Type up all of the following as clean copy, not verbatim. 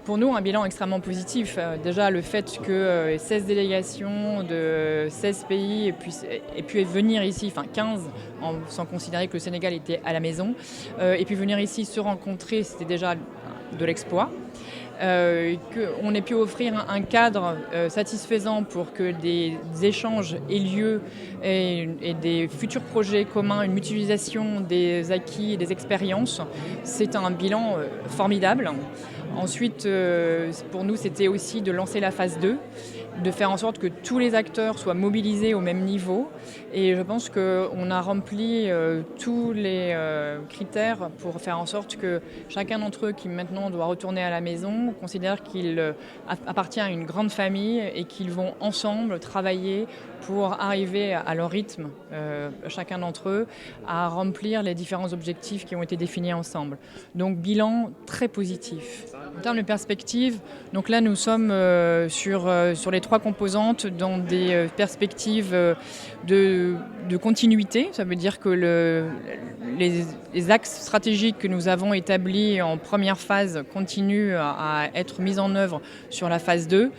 Pour nous, un bilan extrêmement positif. Déjà, le fait que 16 délégations de 16 pays aient pu venir ici, enfin 15, sans considérer que le Sénégal était à la maison, et puis venir ici se rencontrer, c'était déjà de l'exploit. Qu'on ait pu offrir un cadre satisfaisant pour que des échanges aient lieu et des futurs projets communs, une mutualisation des acquis et des expériences, c'est un bilan formidable. Ensuite, pour nous, c'était aussi de lancer la phase 2, de faire en sorte que tous les acteurs soient mobilisés au même niveau. Et je pense qu'on a rempli tous les critères pour faire en sorte que chacun d'entre eux qui maintenant doit retourner à la maison considère qu'il appartient à une grande famille et qu'ils vont ensemble travailler pour arriver à leur rythme, chacun d'entre eux, à remplir les différents objectifs qui ont été définis ensemble. Donc bilan très positif. En termes de perspective, donc là nous sommes sur les 3 composantes dans des perspectives de continuité. Ça veut dire que les axes stratégiques que nous avons établis en première phase continuent à être mis en œuvre sur la phase 2.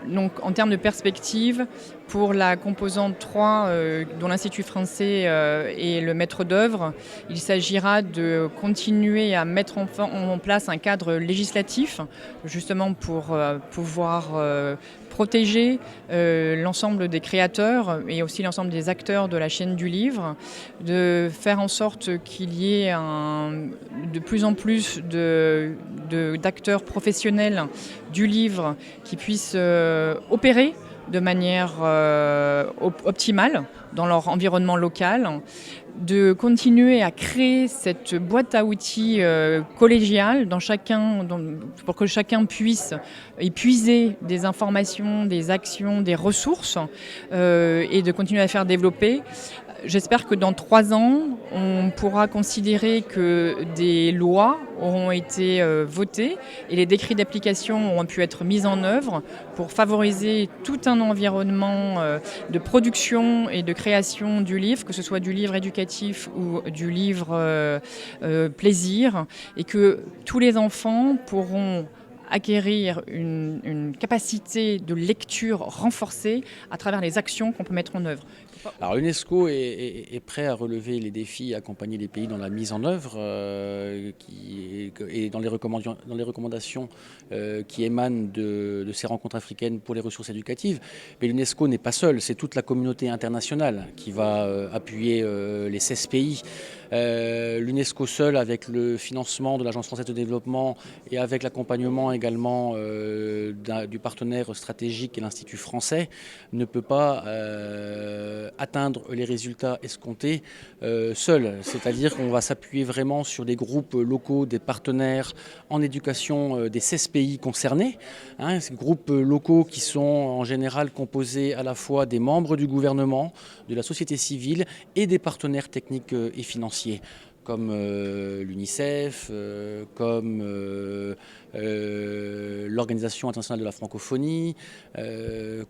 Donc en termes de perspective, pour la composante 3, dont l'Institut français est le maître d'œuvre, il s'agira de continuer à mettre en place un cadre législatif, justement pour pouvoir protéger l'ensemble des créateurs et aussi l'ensemble des acteurs de la chaîne du livre, de faire en sorte qu'il y ait de plus en plus d'acteurs professionnels du livre qui puissent opérer de manière optimale dans leur environnement local, de continuer à créer cette boîte à outils collégiale pour que chacun puisse épuiser des informations, des actions, des ressources et de continuer à faire développer. J'espère que dans 3 ans, on pourra considérer que des lois auront été votées et les décrets d'application auront pu être mis en œuvre pour favoriser tout un environnement de production et de création du livre, que ce soit du livre éducatif ou du livre plaisir, et que tous les enfants pourront acquérir une capacité de lecture renforcée à travers les actions qu'on peut mettre en œuvre. Alors l'UNESCO est prêt à relever les défis et accompagner les pays dans la mise en œuvre et dans les recommandations qui émanent de ces rencontres africaines pour les ressources éducatives. Mais l'UNESCO n'est pas seul, c'est toute la communauté internationale qui va appuyer les 16 pays. L'UNESCO seul, avec le financement de l'Agence française de développement et avec l'accompagnement également du partenaire stratégique et l'Institut français, ne peut pas atteindre les résultats escomptés seul. C'est-à-dire qu'on va s'appuyer vraiment sur des groupes locaux, des partenaires en éducation des 16 pays concernés. Ces groupes locaux qui sont en général composés à la fois des membres du gouvernement, de la société civile et des partenaires techniques et financiers, comme l'UNICEF, comme l'Organisation internationale de la francophonie,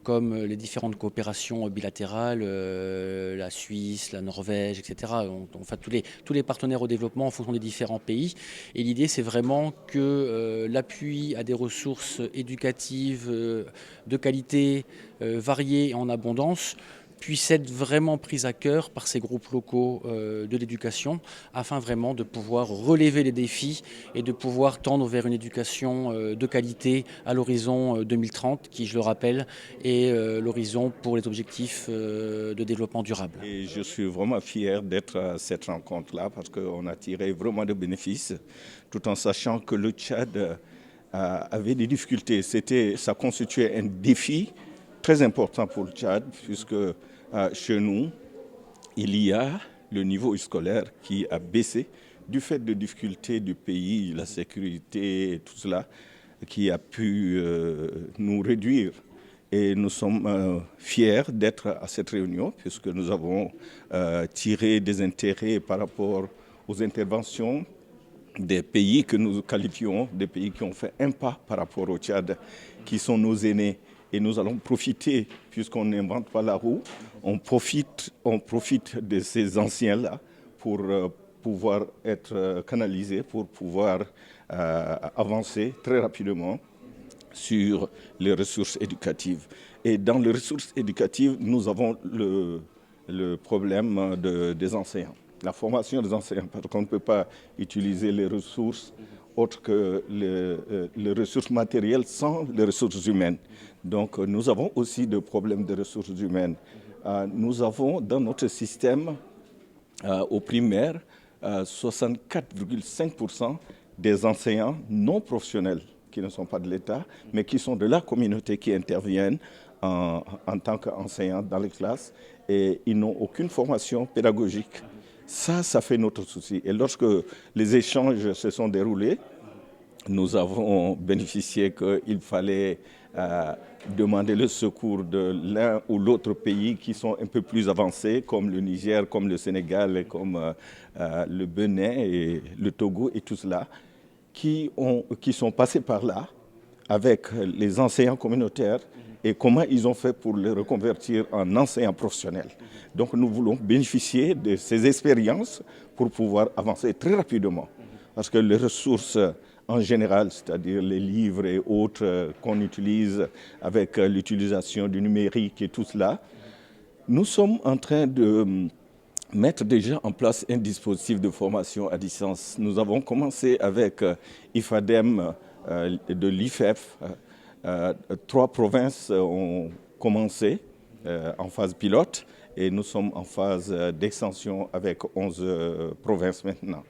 comme les différentes coopérations bilatérales, la Suisse, la Norvège, etc. Enfin, tous les partenaires au développement en fonction des différents pays. Et l'idée, c'est vraiment que l'appui à des ressources éducatives de qualité, variées et en abondance, puisse être vraiment prise à cœur par ces groupes locaux de l'éducation, afin vraiment de pouvoir relever les défis et de pouvoir tendre vers une éducation de qualité à l'horizon 2030, qui, je le rappelle, est l'horizon pour les objectifs de développement durable. Et je suis vraiment fier d'être à cette rencontre-là, parce qu'on a tiré vraiment de bénéfices, tout en sachant que le Tchad avait des difficultés. Ça constituait un défi très important pour le Tchad, puisque chez nous, il y a le niveau scolaire qui a baissé du fait de difficultés du pays, la sécurité et tout cela, qui a pu nous réduire. Et nous sommes fiers d'être à cette réunion, puisque nous avons tiré des intérêts par rapport aux interventions des pays que nous qualifions, des pays qui ont fait un pas par rapport au Tchad, qui sont nos aînés. Et nous allons profiter, puisqu'on n'invente pas la roue, on profite de ces anciens-là pour pouvoir être canalisés, pour pouvoir avancer très rapidement sur les ressources éducatives. Et dans les ressources éducatives, nous avons le problème des enseignants. La formation des enseignants, parce qu'on ne peut pas utiliser les ressources autres que les ressources matérielles sans les ressources humaines. Donc nous avons aussi des problèmes de ressources humaines. Nous avons dans notre système au primaire 64,5% des enseignants non professionnels qui ne sont pas de l'État, mais qui sont de la communauté qui interviennent en tant qu'enseignants dans les classes et ils n'ont aucune formation pédagogique. Ça fait notre souci. Et lorsque les échanges se sont déroulés, nous avons bénéficié qu'il fallait demander le secours de l'un ou l'autre pays qui sont un peu plus avancés, comme le Niger, comme le Sénégal, et comme le Bénin et le Togo et tout cela, qui sont passés par là avec les enseignants communautaires et comment ils ont fait pour les reconvertir en enseignants professionnels. Donc nous voulons bénéficier de ces expériences pour pouvoir avancer très rapidement. Parce que les ressources en général, c'est-à-dire les livres et autres qu'on utilise avec l'utilisation du numérique et tout cela, nous sommes en train de mettre déjà en place un dispositif de formation à distance. Nous avons commencé avec IFADEM de l'IFEF. 3 provinces ont commencé en phase pilote et nous sommes en phase d'extension avec 11 provinces maintenant.